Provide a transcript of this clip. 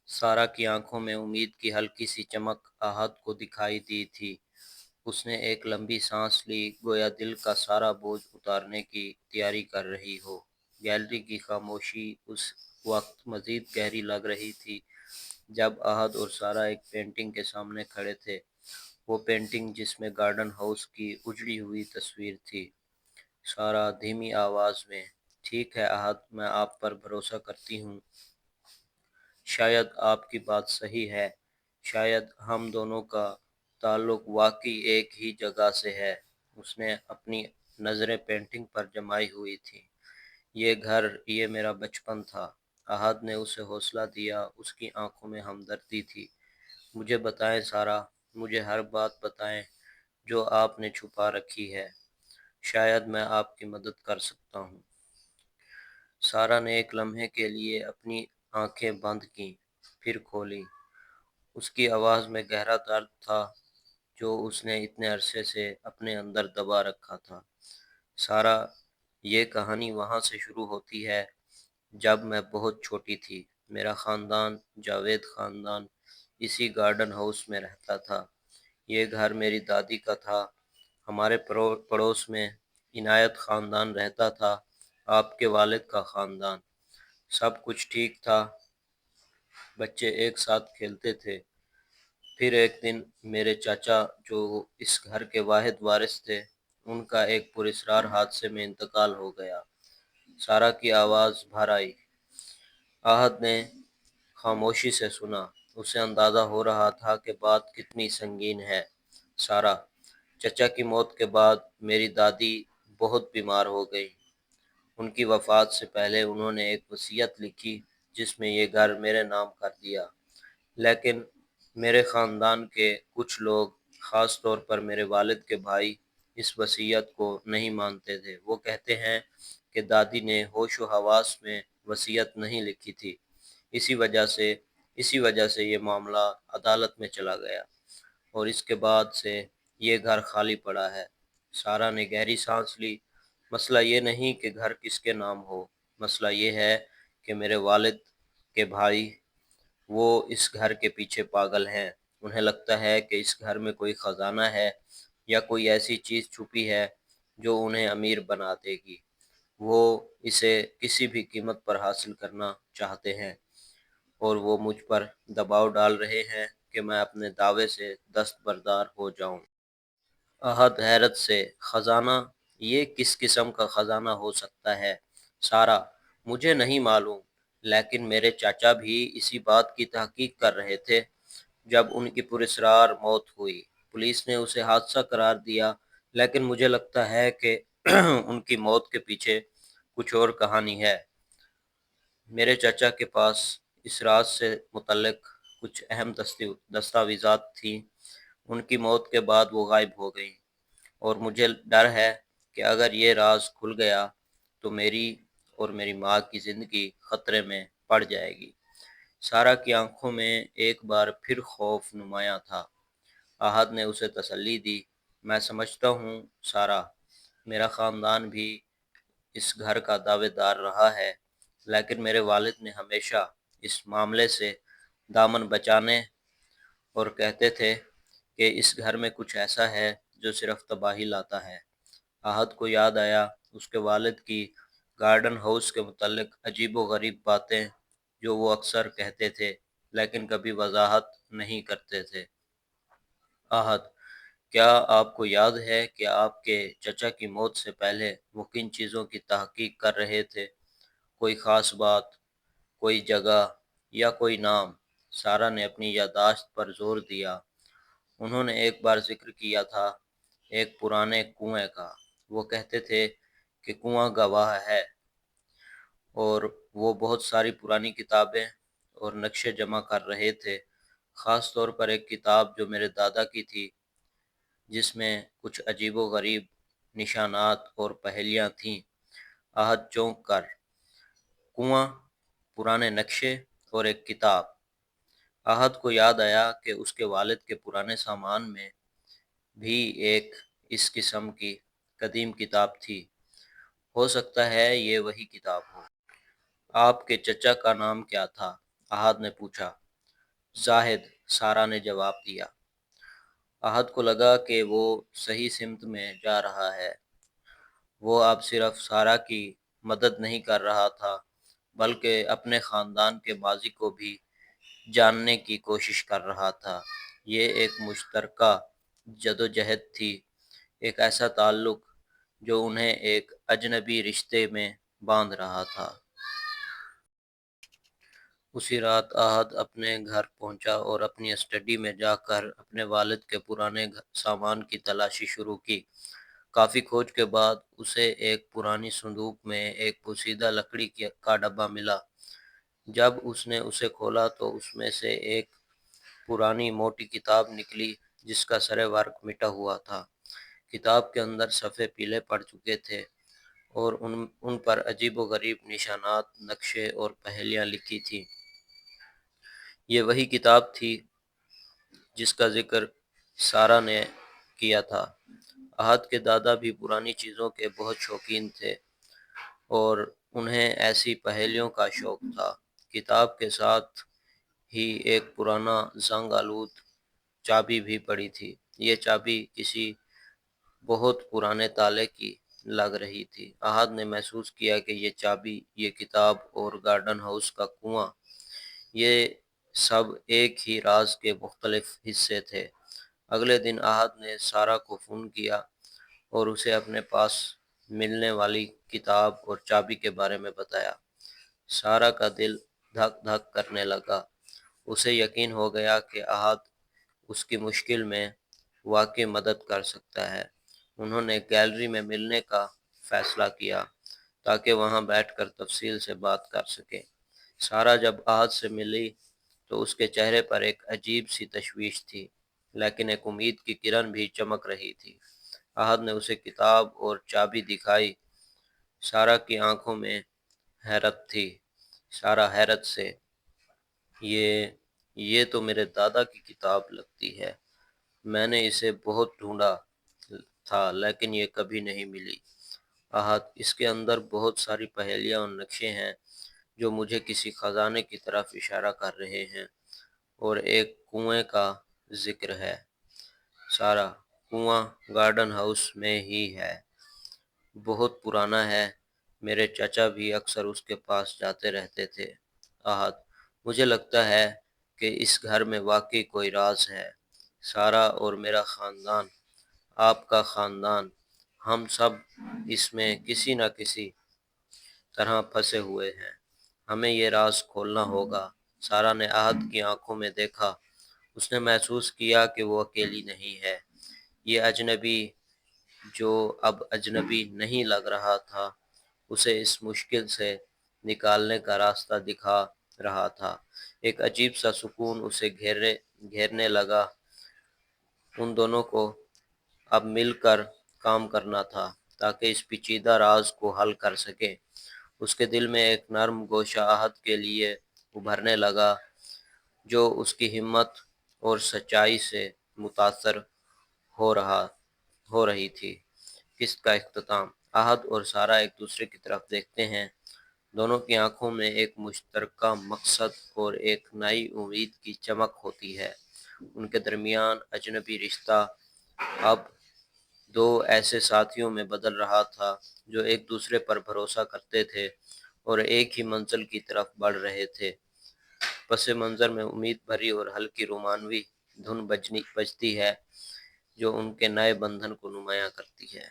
سارہ کی آنکھوں میں امید کی ہلکی سی چمک احد کو دکھائی دی تھی۔ اس نے ایک لمبی سانس لی، گویا دل کا سارا بوجھ اتارنے کی تیاری کر رہی ہو۔ گیلری کی خاموشی اس وقت مزید گہری لگ رہی تھی جب احد اور سارہ ایک پینٹنگ کے سامنے کھڑے تھے، وہ پینٹنگ جس میں گارڈن ہاؤس کی اجڑی ہوئی تصویر تھی۔ سارہ دھیمی آواز میں: ٹھیک ہے احد، میں آپ پر بھروسہ کرتی ہوں۔ شاید آپ کی بات صحیح ہے، شاید ہم دونوں کا تعلق واقعی ایک ہی جگہ سے ہے۔ اس نے اپنی نظریں پینٹنگ پر جمائی ہوئی تھیں۔ یہ گھر، یہ میرا بچپن تھا۔ احد نے اسے حوصلہ دیا، اس کی آنکھوں میں ہمدردی تھی۔ مجھے بتائیں سارہ، مجھے ہر بات بتائیں جو آپ نے چھپا رکھی ہے، شاید میں آپ کی مدد کر سکتا ہوں۔ سارہ نے ایک لمحے کے لیے اپنی آنکھیں بند کیں، پھر کھولیں۔ اس کی آواز میں گہرا درد تھا جو اس نے اتنے عرصے سے اپنے اندر دبا رکھا تھا۔ سارہ، یہ کہانی وہاں سے شروع ہوتی ہے جب میں بہت چھوٹی تھی۔ میرا خاندان، جاوید خاندان، اسی گارڈن ہاؤس میں رہتا تھا۔ یہ گھر میری دادی کا تھا۔ ہمارے پڑوس میں عنایت خاندان رہتا تھا، آپ کے والد کا خاندان۔ سب کچھ ٹھیک تھا، بچے ایک ساتھ کھیلتے تھے۔ پھر ایک دن میرے چاچا، جو اس گھر کے واحد وارث تھے، ان کا ایک پراسرار حادثے میں انتقال ہو گیا۔ سارہ کی آواز بھر آئی۔ احد نے خاموشی سے سنا۔ اسے اندازہ ہو رہا تھا کہ بات کتنی سنگین ہے۔ سارہ: چچا کی موت کے بعد میری دادی بہت بیمار ہو گئی۔ ان کی وفات سے پہلے انہوں نے ایک وصیت لکھی جس میں یہ گھر میرے نام کر دیا، لیکن میرے خاندان کے کچھ لوگ، خاص طور پر میرے والد کے بھائی، اس وصیت کو نہیں مانتے تھے۔ وہ کہتے ہیں کہ دادی نے ہوش و حواس میں وصیت نہیں لکھی تھی۔ اسی وجہ سے یہ معاملہ عدالت میں چلا گیا اور اس کے بعد سے یہ گھر خالی پڑا ہے۔ سارہ نے گہری سانس لی۔ مسئلہ یہ نہیں کہ گھر کس کے نام ہو، مسئلہ یہ ہے کہ میرے والد کے بھائی، وہ اس گھر کے پیچھے پاگل ہیں۔ انہیں لگتا ہے کہ اس گھر میں کوئی خزانہ ہے یا کوئی ایسی چیز چھپی ہے جو انہیں امیر بنا دے گی۔ وہ اسے کسی بھی قیمت پر حاصل کرنا چاہتے ہیں اور وہ مجھ پر دباؤ ڈال رہے ہیں کہ میں اپنے دعوے سے دستبردار ہو جاؤں۔ احد حیرت سے: خزانہ؟ یہ کس قسم کا خزانہ ہو سکتا ہے؟ سارہ: مجھے نہیں معلوم، لیکن میرے چاچا بھی اسی بات کی تحقیق کر رہے تھے جب ان کی پراسرار موت ہوئی۔ پولیس نے اسے حادثہ قرار دیا، لیکن مجھے لگتا ہے کہ ان کی موت کے پیچھے کچھ اور کہانی ہے۔ میرے چچا کے پاس اس راز سے متعلق کچھ اہم دستاویزات تھیں۔ ان کی موت کے بعد وہ غائب ہو گئیں اور مجھے ڈر ہے کہ اگر یہ راز کھل گیا تو میری اور میری ماں کی زندگی خطرے میں پڑ جائے گی۔ سارہ کی آنکھوں میں ایک بار پھر خوف نمایاں تھا۔ احد نے اسے تسلی دی: میں سمجھتا ہوں سارہ، میرا خاندان بھی اس گھر کا دعوے دار رہا ہے، لیکن میرے والد نے ہمیشہ اس معاملے سے دامن بچانے اور کہتے تھے کہ اس گھر میں کچھ ایسا ہے جو صرف تباہی لاتا ہے۔ احد کو یاد آیا اس کے والد کی گارڈن ہاؤس کے متعلق عجیب و غریب باتیں جو وہ اکثر کہتے تھے لیکن کبھی وضاحت نہیں کرتے تھے۔ احد: کیا آپ کو یاد ہے کہ آپ کے چچا کی موت سے پہلے وہ کن چیزوں کی تحقیق کر رہے تھے؟ کوئی خاص بات، کوئی جگہ یا کوئی نام؟ سارہ نے اپنی یادداشت پر زور دیا۔ انہوں نے ایک بار ذکر کیا تھا ایک پرانے کنویں کا۔ وہ کہتے تھے کہ کنواں گواہ ہے، اور وہ بہت ساری پرانی کتابیں اور نقشے جمع کر رہے تھے، خاص طور پر ایک کتاب جو میرے دادا کی تھی جس میں کچھ عجیب و غریب نشانات اور پہیلیاں تھیں۔ احد چونک کر: کنواں، پرانے نقشے اور ایک کتاب۔ احد کو یاد آیا کہ اس کے والد کے پرانے سامان میں بھی ایک اس قسم کی قدیم کتاب تھی۔ ہو سکتا ہے یہ وہی کتاب ہو۔ آپ کے چچا کا نام کیا تھا؟ احد نے پوچھا۔ زاہد، سارہ نے جواب دیا۔ احد کو لگا کہ وہ صحیح سمت میں جا رہا ہے۔ وہ اب صرف سارہ کی مدد نہیں کر رہا تھا بلکہ اپنے خاندان کے ماضی کو بھی جاننے کی کوشش کر رہا تھا۔ یہ ایک مشترکہ جدوجہد تھی، ایک ایسا تعلق جو انہیں ایک اجنبی رشتے میں باندھ رہا تھا۔ اسی رات احد اپنے گھر پہنچا اور اپنی اسٹڈی میں جا کر اپنے والد کے پرانے سامان کی تلاشی شروع کی۔ کافی کھوج کے بعد اسے ایک پرانی صندوق میں ایک پوسیدہ لکڑی کا ڈبہ ملا۔ جب اس نے اسے کھولا تو اس میں سے ایک پرانی موٹی کتاب نکلی جس کا سر ورق مٹا ہوا تھا۔ کتاب کے اندر صفحے پیلے پڑ چکے تھے اور ان پر عجیب و غریب نشانات، نقشے اور پہیلیاں لکھی تھیں۔ یہ وہی کتاب تھی جس کا ذکر سارہ نے کیا تھا۔ احد کے دادا بھی پرانی چیزوں کے بہت شوقین تھے اور انہیں ایسی پہیلیوں کا شوق تھا۔ کتاب کے ساتھ ہی ایک پرانا زنگ آلود چابی بھی پڑی تھی۔ یہ چابی کسی بہت پرانے تالے کی لگ رہی تھی۔ احد نے محسوس کیا کہ یہ چابی، یہ کتاب اور گارڈن ہاؤس کا کنواں، یہ سب ایک ہی راز کے مختلف حصے تھے۔ اگلے دن احد نے سارہ کو فون کیا اور اسے اپنے پاس ملنے والی کتاب اور چابی کے بارے میں بتایا۔ سارہ کا دل دھک دھک کرنے لگا۔ اسے یقین ہو گیا کہ احد اس کی مشکل میں واقعی مدد کر سکتا ہے۔ انہوں نے گیلری میں ملنے کا فیصلہ کیا تاکہ وہاں بیٹھ کر تفصیل سے بات کر سکیں۔ سارہ جب احد سے ملی تو اس کے چہرے پر ایک عجیب سی تشویش تھی، لیکن ایک امید کی کرن بھی چمک رہی تھی۔ احد نے اسے کتاب اور چابی دکھائی۔ سارہ کی آنکھوں میں حیرت تھی۔ سارہ حیرت سے، یہ تو میرے دادا کی کتاب لگتی ہے۔ میں نے اسے بہت ڈھونڈا تھا لیکن یہ کبھی نہیں ملی۔ احد، اس کے اندر بہت ساری پہیلیاں اور نقشے ہیں جو مجھے کسی خزانے کی طرف اشارہ کر رہے ہیں، اور ایک کنویں کا ذکر ہے۔ سارہ، کنواں گارڈن ہاؤس میں ہی ہے، بہت پرانا ہے، میرے چچا بھی اکثر اس کے پاس جاتے رہتے تھے۔ احد، مجھے لگتا ہے کہ اس گھر میں واقعی کوئی راز ہے۔ سارہ اور میرا خاندان، آپ کا خاندان، ہم سب اس میں کسی نہ کسی طرح پھنسے ہوئے ہیں۔ ہمیں یہ راز کھولنا ہوگا۔ سارہ نے احد کی آنکھوں میں دیکھا۔ اس نے محسوس کیا کہ وہ اکیلی نہیں ہے۔ یہ اجنبی، جو اب اجنبی نہیں لگ رہا تھا، اسے اس مشکل سے نکالنے کا راستہ دکھا رہا تھا۔ ایک عجیب سا سکون اسے گھیرنے لگا۔ ان دونوں کو اب مل کر کام کرنا تھا تاکہ اس پیچیدہ راز کو حل کر سکیں۔ اس کے دل میں ایک نرم گوشہ احد کے لیے ابھرنے لگا، جو اس کی ہمت اور سچائی سے متاثر ہو رہی تھی۔ قسط کا اختتام۔ احد اور سارہ ایک دوسرے کی طرف دیکھتے ہیں۔ دونوں کی آنکھوں میں ایک مشترکہ مقصد اور ایک نئی امید کی چمک ہوتی ہے۔ ان کے درمیان اجنبی رشتہ اب دو ایسے ساتھیوں میں بدل رہا تھا جو ایک دوسرے پر بھروسہ کرتے تھے اور ایک ہی منزل کی طرف بڑھ رہے تھے۔ پس منظر میں امید بھری اور ہلکی رومانوی دھن بجتی ہے جو ان کے نئے بندھن کو نمایاں کرتی ہے۔